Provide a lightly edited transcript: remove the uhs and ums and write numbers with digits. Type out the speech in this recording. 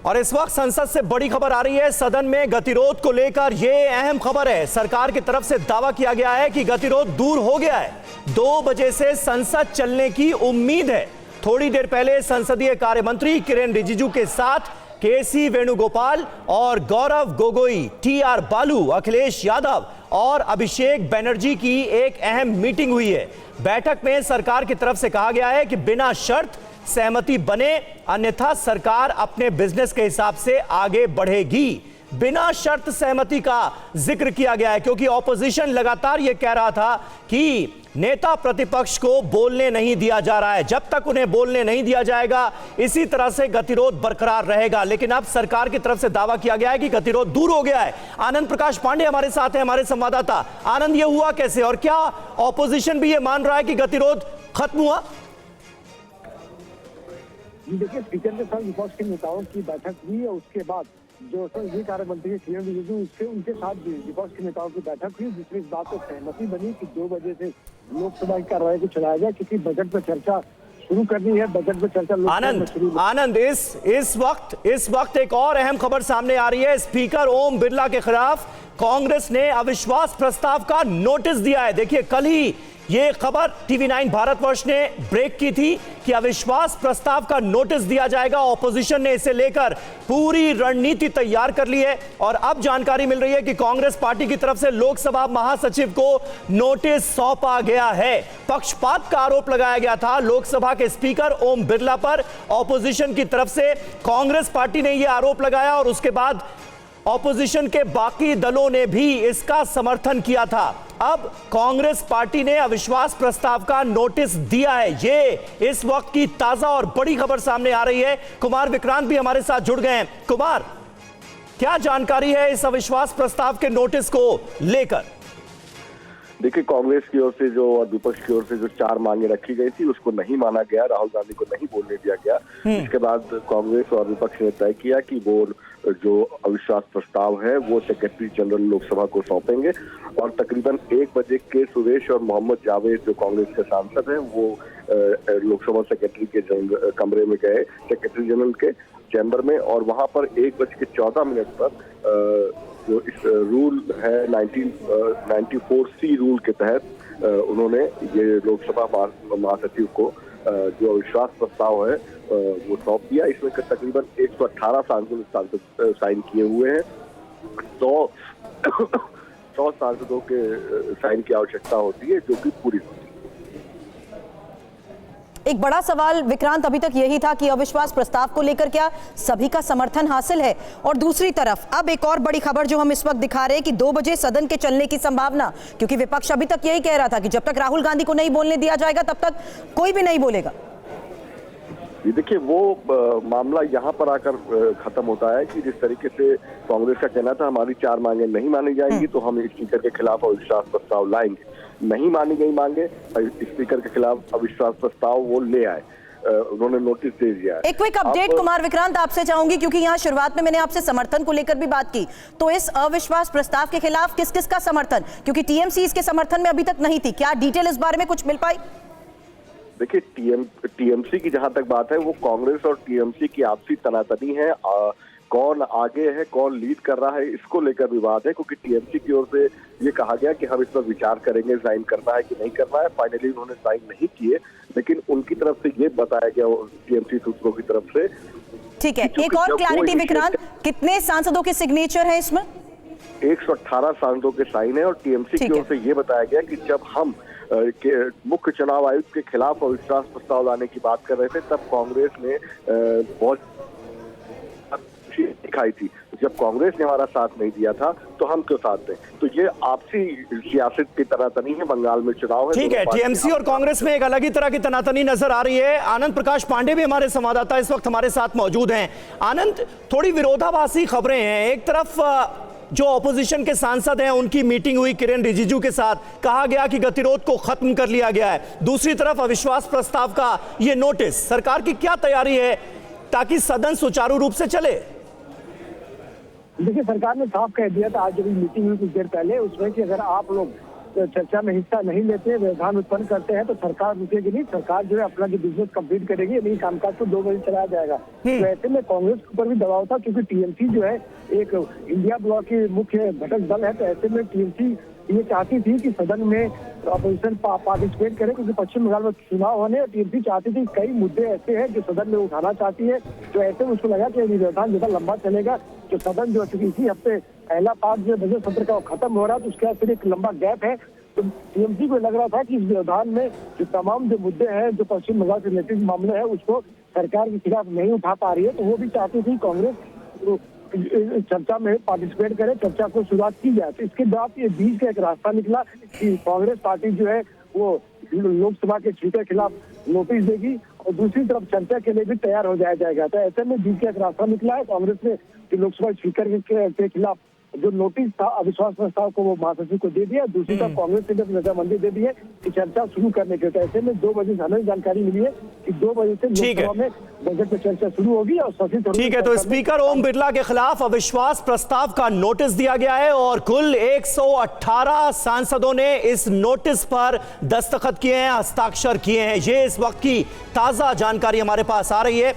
और इस वक्त संसद से बड़ी खबर आ रही है। सदन में गतिरोध को लेकर यह अहम खबर है। सरकार की तरफ से दावा किया गया है कि गतिरोध दूर हो गया है। 2 बजे से संसद चलने की उम्मीद है। थोड़ी देर पहले संसदीय कार्य मंत्री किरेन रिजिजू के साथ केसी वेणुगोपाल और गौरव गोगोई, टीआर बालू, अखिलेश यादव और अभिषेक बनर्जी की एक अहम मीटिंग हुई है। बैठक में सरकार की तरफ से कहा गया है कि बिना शर्त सहमति बने, अन्यथा सरकार अपने बिजनेस के हिसाब से आगे बढ़ेगी। बिना शर्त सहमति का जिक्र किया गया है क्योंकि ऑपोजिशन लगातार यह कह रहा था कि नेता प्रतिपक्ष को बोलने नहीं दिया जा रहा है। जब तक उन्हें बोलने नहीं दिया जाएगा इसी तरह से गतिरोध बरकरार रहेगा। लेकिन अब सरकार की तरफ से दावा किया गया है कि गतिरोध दूर हो गया है। आनंद प्रकाश पांडे हमारे साथ हैं, हमारे संवाददाता। आनंद, ये हुआ कैसे और क्या ऑपोजिशन भी ये मान रहा है कि गतिरोध खत्म हुआ? देखिए, स्पीकर के साथ विपक्ष के नेताओं की बैठक हुई और उसके बाद जो संसदीय कार्य मंत्री किरेन रिजिजू उनके साथ विपक्ष के नेताओं की बैठक हुई, जिसमें इस बात पर सहमति बनी कि 2 बजे से लोकसभा की कार्रवाई को चलाया जाए क्योंकि बजट पर चर्चा शुरू करनी है। बजट पर चर्चा आनंद इस वक्त एक और अहम खबर सामने आ रही है। स्पीकर ओम बिरला के खिलाफ कांग्रेस ने अविश्वास प्रस्ताव का नोटिस दिया है। देखिए, कल ही ये खबर टीवी9 भारतवर्ष ने ब्रेक की थी कि अविश्वास प्रस्ताव का नोटिस दिया जाएगा। ऑपोजिशन ने इसे लेकर पूरी रणनीति तैयार कर ली है और अब जानकारी मिल रही है कि कांग्रेस पार्टी की तरफ से लोकसभा महासचिव को नोटिस सौंपा गया है। पक्षपात का आरोप लगाया गया था लोकसभा के स्पीकर ओम बिरला पर। ऑपोजिशन की तरफ से कांग्रेस पार्टी ने यह आरोप लगाया और उसके बाद ऑपोजिशन के बाकी दलों ने भी इसका समर्थन किया था। अब कांग्रेस पार्टी ने अविश्वास प्रस्ताव का नोटिस दिया है। ये इस वक्त की ताजा और बड़ी खबर सामने आ रही है। कुमार विक्रांत भी हमारे साथ जुड़ गए हैं। कुमार, क्या जानकारी है इस अविश्वास प्रस्ताव के नोटिस को लेकर? देखिए, कांग्रेस की ओर से जो और विपक्ष की ओर से जो 4 मांगे रखी गई थी उसको नहीं माना गया। राहुल गांधी को नहीं बोलने दिया गया। इसके बाद कांग्रेस और विपक्ष ने तय किया कि वो जो अविश्वास प्रस्ताव है वो सेक्रेटरी जनरल लोकसभा को सौंपेंगे और तकरीबन 1 बजे के सुरेश और मोहम्मद जावेद जो कांग्रेस के सांसद हैं वो लोकसभा सेक्रेटरी के कमरे में गए, सेक्रेटरी जनरल के चैम्बर में, और वहां पर 1:14 पर जो इस रूल है 1994C रूल के तहत उन्होंने ये लोकसभा महासचिव को जो अविश्वास प्रस्ताव है वो सौंप दिया। इसमें तकरीबन 118 सांसद साइन किए हुए हैं। 100 सांसदों के साइन की आवश्यकता होती है जो कि पूरी होती है। एक बड़ा सवाल विक्रांत अभी तक यही था कि अविश्वास प्रस्ताव को लेकर क्या सभी का समर्थन हासिल है, और दूसरी तरफ अब एक और बड़ी खबर जो हम इस वक्त दिखा रहे हैं कि 2 बजे सदन के चलने की संभावना, क्योंकि विपक्ष अभी तक यही कह रहा था कि जब तक राहुल गांधी को नहीं बोलने दिया जाएगा तब तक कोई भी नहीं बोलेगा। देखिए, वो मामला यहाँ पर आकर खत्म होता है कि जिस तरीके से कांग्रेस का कहना था हमारी 4 मांगे नहीं मानी जाएंगी तो हम स्पीकर के खिलाफ अविश्वास प्रस्ताव लाएंगे। नहीं मानी गई मांगे, स्पीकर के खिलाफ अविश्वास प्रस्ताव वो ले आए, उन्होंने नोटिस दे दिया है। एक क्विक अपडेट कुमार विक्रांत आपसे चाहूंगी, क्योंकि यहाँ शुरुआत में मैंने आपसे समर्थन को लेकर भी बात की, तो इस अविश्वास प्रस्ताव के खिलाफ किस किस का समर्थन, क्योंकि टीएमसी इसके समर्थन में अभी तक नहीं थी, क्या डिटेल इस बारे में कुछ मिल पाई? देखिए, टीएमसी की जहां तक बात है वो कांग्रेस और टीएमसी की आपसी तनातनी है। कौन आगे है, कौन लीड कर रहा है, इसको लेकर विवाद है, क्योंकि टीएमसी की ओर से ये कहा गया कि हम इस पर विचार करेंगे, साइन करना है कि नहीं करना है। फाइनली उन्होंने साइन नहीं किए, लेकिन उनकी तरफ से ये बताया गया टीएमसी सूत्रों की तरफ से। ठीक है, एक और क्लैरिटी विक्रांत, कितने सांसदों के सिग्नेचर है इसमें? 118 सांसदों के साइन है और टीएमसी की ओर से ये बताया गया कि जब हम मुख्य चुनाव आयुक्त के खिलाफ अविश्वास प्रस्ताव लाने की बात कर रहे थे तब कांग्रेस ने बहुत दिखाई थी। जब कांग्रेस ने हमारा साथ नहीं दिया था तो हम क्यों साथ दें? तो ये आपसी सियासत की तनातनी है। बंगाल में चुनाव है। ठीक है, टीएमसी और कांग्रेस में एक अलग ही तरह की तनातनी नजर आ रही है। आनंद प्रकाश पांडे भी हमारे संवाददाता इस वक्त हमारे साथ मौजूद हैं। आनंद, थोड़ी विरोधाभासी खबरें हैं। एक तरफ जो ऑपोजिशन के सांसद हैं उनकी मीटिंग हुई किरेन रिजिजू के साथ, कहा गया कि गतिरोध को खत्म कर लिया गया है। दूसरी तरफ अविश्वास प्रस्ताव का ये नोटिस, सरकार की क्या तैयारी है ताकि सदन सुचारू रूप से चले? देखिए, सरकार ने साफ कह दिया था आज जब मीटिंग हुई कुछ देर पहले उसमें कि अगर आप लोग चर्चा में हिस्सा नहीं लेते, व्यवधान उत्पन्न करते हैं, तो सरकार रुकेगी नहीं। सरकार जो है अपना जो बिजनेस कंप्लीट करेगी, नहीं कामकाज को 2 बजे चलाया जाएगा। तो ऐसे में कांग्रेस के ऊपर भी दबाव था, क्योंकि टीएमसी जो है एक इंडिया ब्लॉक की मुख्य घटक दल है। तो ऐसे में टीएमसी ये चाहती थी कि सदन में अपोजिशन पार्टिसिपेट करे, क्योंकि पश्चिम बंगाल में चुनाव होने, और टीएमसी चाहती थी कई मुद्दे ऐसे हैं जो सदन में उठाना चाहती है। तो ऐसे में उसको लगा कि व्यवधान ज्यादा लंबा चलेगा, तो सदन जो है इसी हफ्ते पहला पार्ट जो बजट सत्र का खत्म हो रहा है, तो उसके बाद फिर एक लंबा गैप है। तो टीएमसी को लग रहा था कि इस व्यवधान में जो तमाम जो मुद्दे हैं, जो पश्चिम बंगाल से रिलेटेड मामले हैं, उसको सरकार के खिलाफ नहीं उठा पा रही है। तो वो भी चाहती थी कांग्रेस चर्चा में पार्टिसिपेट करे, चर्चा को शुरुआत की जाए। तो इसके बाद ये बीच का एक रास्ता निकला कि कांग्रेस पार्टी जो है वो लोकसभा के स्पीकर के खिलाफ नोटिस देगी, और दूसरी तरफ चर्चा के लिए भी तैयार हो जाएगा। तो ऐसे में बीच का एक रास्ता निकला है। कांग्रेस ने लोकसभा स्पीकर के खिलाफ जो नोटिस था अविश्वास प्रस्ताव को वो महासचिव को दे दिया। दूसरी तरफ कांग्रेस ने भी रजामंदी दे दी है कि चर्चा शुरू करने के। तो ऐसे में 2 बजे से हमें जानकारी मिली है कि 2 बजे से लोकसभा में बजट पर चर्चा शुरू होगी। और ठीक है, तो स्पीकर ओम बिरला के खिलाफ अविश्वास प्रस्ताव का नोटिस दिया गया है और कुल 118 सांसदों ने इस नोटिस पर दस्तखत किए हैं, हस्ताक्षर किए हैं। ये इस वक्त की ताजा जानकारी हमारे पास आ रही है।